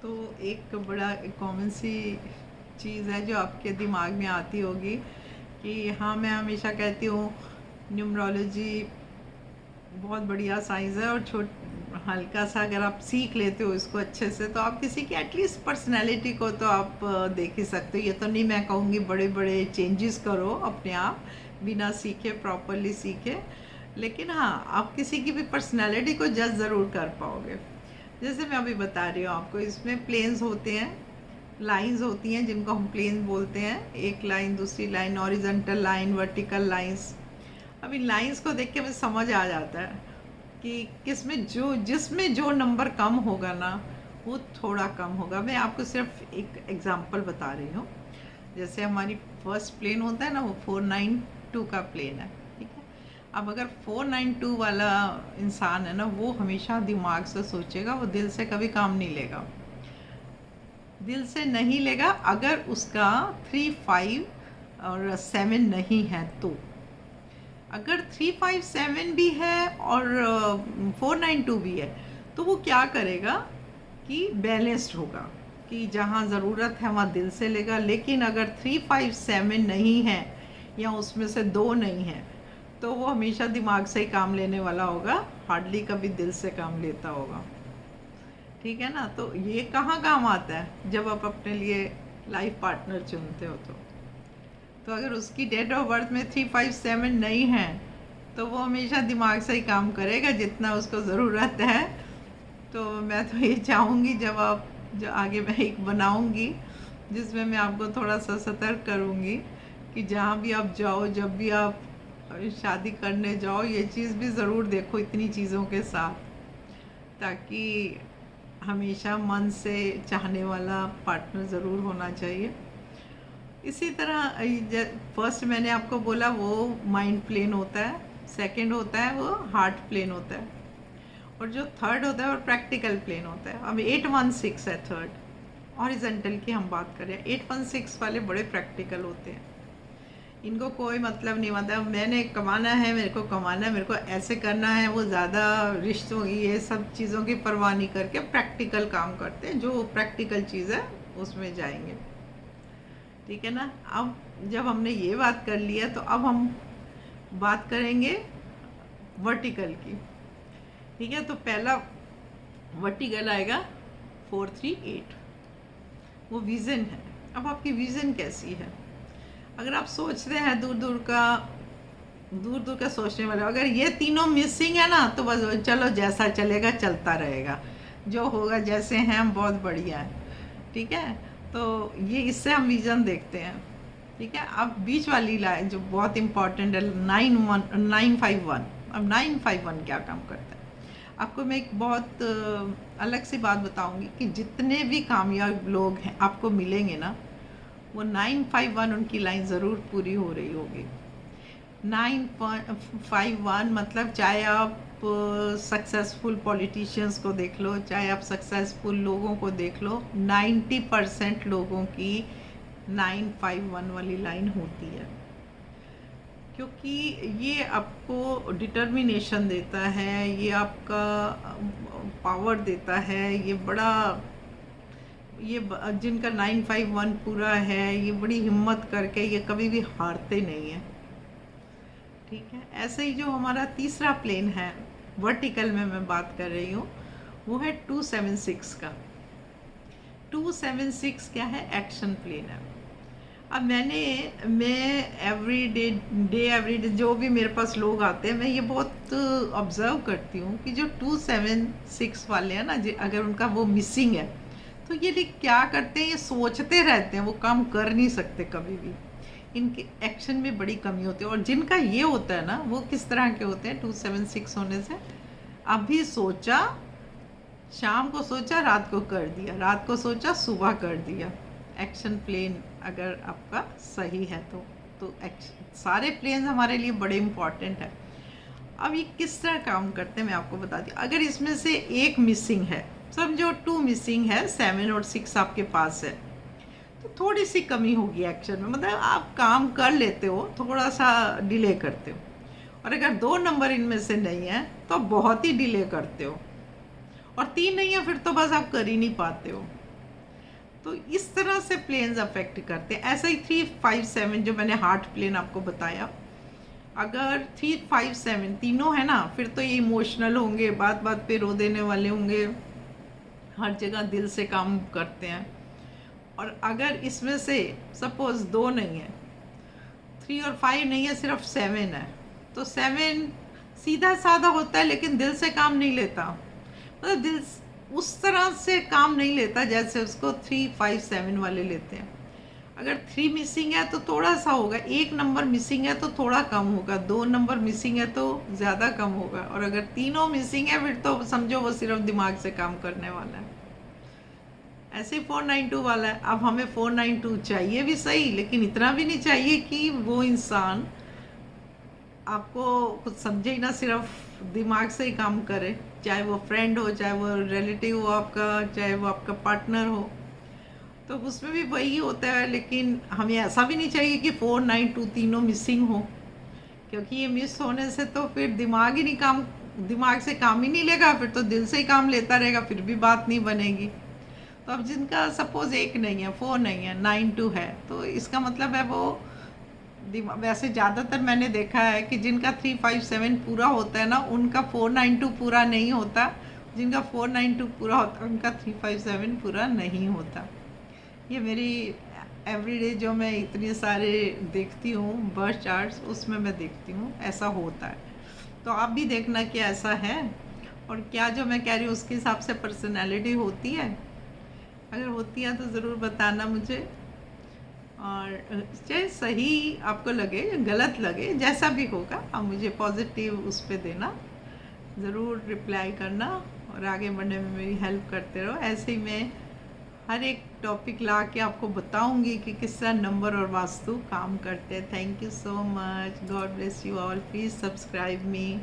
तो एक बड़ा कॉमन सी चीज़ है जो आपके दिमाग में आती होगी कि हाँ, मैं हमेशा कहती हूँ न्यूमरोलॉजी बहुत बढ़िया साइंस है, और हल्का सा अगर आप सीख लेते हो इसको अच्छे से तो आप किसी की एटलीस्ट पर्सनैलिटी को तो आप देख ही सकते हो। ये तो नहीं मैं कहूँगी बड़े बड़े चेंजेस करो अपने आप बिना सीखे, प्रॉपरली सीखे, लेकिन हाँ, आप किसी की भी पर्सनैलिटी को जज ज़रूर कर पाओगे। जैसे मैं अभी बता रही हूँ आपको, इसमें प्लेन्स होते हैं, लाइंस होती हैं जिनको हम प्लेन बोलते हैं, एक लाइन दूसरी line, horizontal line, vertical lines. अब इन लाइंस को देख के मुझे समझ आ जाता है कि जिसमें जो नंबर कम होगा ना वो थोड़ा कम होगा। मैं आपको सिर्फ एक एग्जांपल बता रही हूँ। जैसे हमारी फर्स्ट प्लेन होता है ना, वो 492 का प्लेन है, ठीक है। अब अगर 492 वाला इंसान है ना, वो हमेशा दिमाग से सोचेगा, वो दिल से कभी काम नहीं लेगा, दिल से नहीं लेगा। अगर उसका 3, 5 और 7 नहीं है तो, अगर 3, 5, 7 भी है और 492 भी है तो वो क्या करेगा कि बैलेंस्ड होगा, कि जहाँ ज़रूरत है वहाँ दिल से लेगा। लेकिन अगर 3, 5, 7 नहीं है या उसमें से 2 नहीं है तो वो हमेशा दिमाग से ही काम लेने वाला होगा, हार्डली कभी दिल से काम लेता होगा, ठीक है ना। तो ये कहाँ काम आता है, जब आप अपने लिए लाइफ पार्टनर चुनते हो तो अगर उसकी डेट ऑफ बर्थ में 3, 5, 7 नहीं है तो वो हमेशा दिमाग से ही काम करेगा जितना उसको ज़रूरत है। तो मैं तो ये चाहूँगी जब आप जो आगे मैं एक बनाऊँगी जिसमें मैं आपको थोड़ा सा सतर्क करूँगी कि जहाँ भी आप जाओ, जब भी आप शादी करने जाओ, ये चीज़ भी ज़रूर देखो इतनी चीज़ों के साथ, ताकि हमेशा मन से चाहने वाला पार्टनर ज़रूर होना चाहिए। इसी तरह फर्स्ट मैंने आपको बोला वो माइंड प्लेन होता है, सेकंड होता है वो हार्ट प्लेन होता है, और जो थर्ड होता है वो प्रैक्टिकल प्लेन होता है। अब 816 है थर्ड, हॉरिजॉन्टल की हम बात करें, 816 वाले बड़े प्रैक्टिकल होते हैं। इनको कोई मतलब नहीं होता मैंने कमाना है, मेरे को कमाना है, मेरे को ऐसे करना है, वो ज़्यादा रिश्तों की ये सब चीज़ों की परवाह नहीं करके प्रैक्टिकल काम करते हैं, जो प्रैक्टिकल चीज़ है उसमें जाएंगे, ठीक है ना। अब जब हमने ये बात कर लिया तो अब हम बात करेंगे वर्टिकल की, ठीक है। तो पहला वर्टिकल आएगा 438, वो विज़न है। अब आपकी विज़न कैसी है, अगर आप सोचते हैं दूर दूर का सोचने वाले, अगर ये तीनों मिसिंग है ना तो बस चलो जैसा चलेगा चलता रहेगा, जो होगा जैसे हैं हम बहुत बढ़िया है, ठीक है। तो ये इससे हम विजन देखते हैं, ठीक है। अब बीच वाली लाइन जो बहुत इंपॉर्टेंट है, 951। अब 951 क्या काम करता है, आपको मैं एक बहुत अलग सी बात बताऊंगी कि जितने भी कामयाब लोग हैं आपको मिलेंगे ना, वो 951 उनकी लाइन ज़रूर पूरी हो रही होगी। 951 मतलब चाहे आप सक्सेसफुल पॉलिटिशियंस को देख लो, चाहे आप सक्सेसफुल लोगों को देख लो, 90% लोगों की 951 वाली लाइन होती है, क्योंकि ये आपको डिटर्मिनेशन देता है, ये आपका पावर देता है। ये जिनका 951 पूरा है, ये बड़ी हिम्मत करके ये कभी भी हारते नहीं हैं, ठीक है। ऐसे ही जो हमारा तीसरा प्लेन है वर्टिकल में मैं बात कर रही हूँ, वो है 276 का। 276 क्या है, एक्शन प्लेन है। अब मैं एवरी डे जो भी मेरे पास लोग आते हैं, मैं ये बहुत ऑब्जर्व करती हूँ कि जो 276 वाले हैं ना, अगर उनका वो मिसिंग है तो ये लोग क्या करते हैं, ये सोचते रहते हैं, वो काम कर नहीं सकते कभी भी, इनके एक्शन में बड़ी कमी होती है। और जिनका ये होता है ना, वो किस तरह के होते हैं 276 होने से, अभी सोचा शाम को सोचा रात को कर दिया, रात को सोचा सुबह कर दिया। एक्शन प्लेन अगर आपका सही है तो सारे प्लेन्स हमारे लिए बड़े इम्पॉर्टेंट है। अब ये किस तरह काम करते हैं मैं आपको बता दी। अगर इसमें से एक मिसिंग है, समझो 2 मिसिंग है, 7 और 6 आपके पास है, तो थोड़ी सी कमी होगी एक्शन में, मतलब आप काम कर लेते हो, थोड़ा सा डिले करते हो। और अगर 2 नंबर इनमें से नहीं है तो बहुत ही डिले करते हो, और 3 नहीं है फिर तो बस आप कर ही नहीं पाते हो, तो इस तरह से प्लेन्स अफेक्ट करते हैं। ऐसा ही 3, 5, 7 जो मैंने हार्ट प्लेन आपको बताया, अगर 3, 5, 7 तीनों है ना, फिर तो ये इमोशनल होंगे, बात बात पे रो देने वाले होंगे, हर जगह दिल से काम करते हैं। और अगर इसमें से सपोज 2 नहीं है, 3 और 5 नहीं है, सिर्फ 7 है, तो 7 सीधा साधा होता है लेकिन दिल से काम नहीं लेता, मतलब दिल उस तरह से काम नहीं लेता जैसे उसको 3, 5, 7 वाले लेते हैं। अगर 3 मिसिंग है तो थोड़ा सा होगा, 1 नंबर मिसिंग है तो थोड़ा कम होगा, 2 नंबर मिसिंग है तो ज़्यादा कम होगा, और अगर तीनों मिसिंग है फिर तो समझो वो सिर्फ दिमाग से काम करने वाला है। ऐसे ही 492 वाला है। अब हमें 492 चाहिए भी सही, लेकिन इतना भी नहीं चाहिए कि वो इंसान आपको कुछ समझे ही ना, सिर्फ दिमाग से ही काम करे, चाहे वो फ्रेंड हो, चाहे वो रिलेटिव हो आपका, चाहे वो आपका पार्टनर हो, तो उसमें भी वही होता है। लेकिन हमें ऐसा भी नहीं चाहिए कि 492 तीनों मिसिंग हो, क्योंकि ये मिस होने से तो फिर दिमाग ही नहीं काम, दिमाग से काम ही नहीं लेगा, फिर तो दिल से ही काम लेता रहेगा, फिर भी बात नहीं बनेगी। तो अब जिनका सपोज 1 नहीं है, 4 नहीं है, 92 है, तो इसका मतलब है वो वैसे ज़्यादातर मैंने देखा है कि जिनका 3, 5, 7 पूरा होता है ना, उनका 492 पूरा नहीं होता, जिनका 492 पूरा होता है उनका 3, 5, 7 पूरा नहीं होता। ये मेरी एवरीडे जो मैं इतने सारे देखती हूँ बर्थ चार्ट्स, उसमें मैं देखती हूँ ऐसा होता है। तो आप भी देखना कि ऐसा है, और क्या जो मैं कह रही हूँ उसके हिसाब से पर्सनैलिटी होती है। अगर होती है तो ज़रूर बताना मुझे, और चाहे सही आपको लगे या गलत लगे, जैसा भी होगा आप मुझे पॉजिटिव उस पर देना, ज़रूर रिप्लाई करना, और आगे बढ़ने में मेरी हेल्प करते रहो। ऐसे ही मैं हर एक टॉपिक ला के आपको बताऊंगी कि किस तरह नंबर और वास्तु काम करते हैं। Thank you so much, God bless you all, please subscribe me.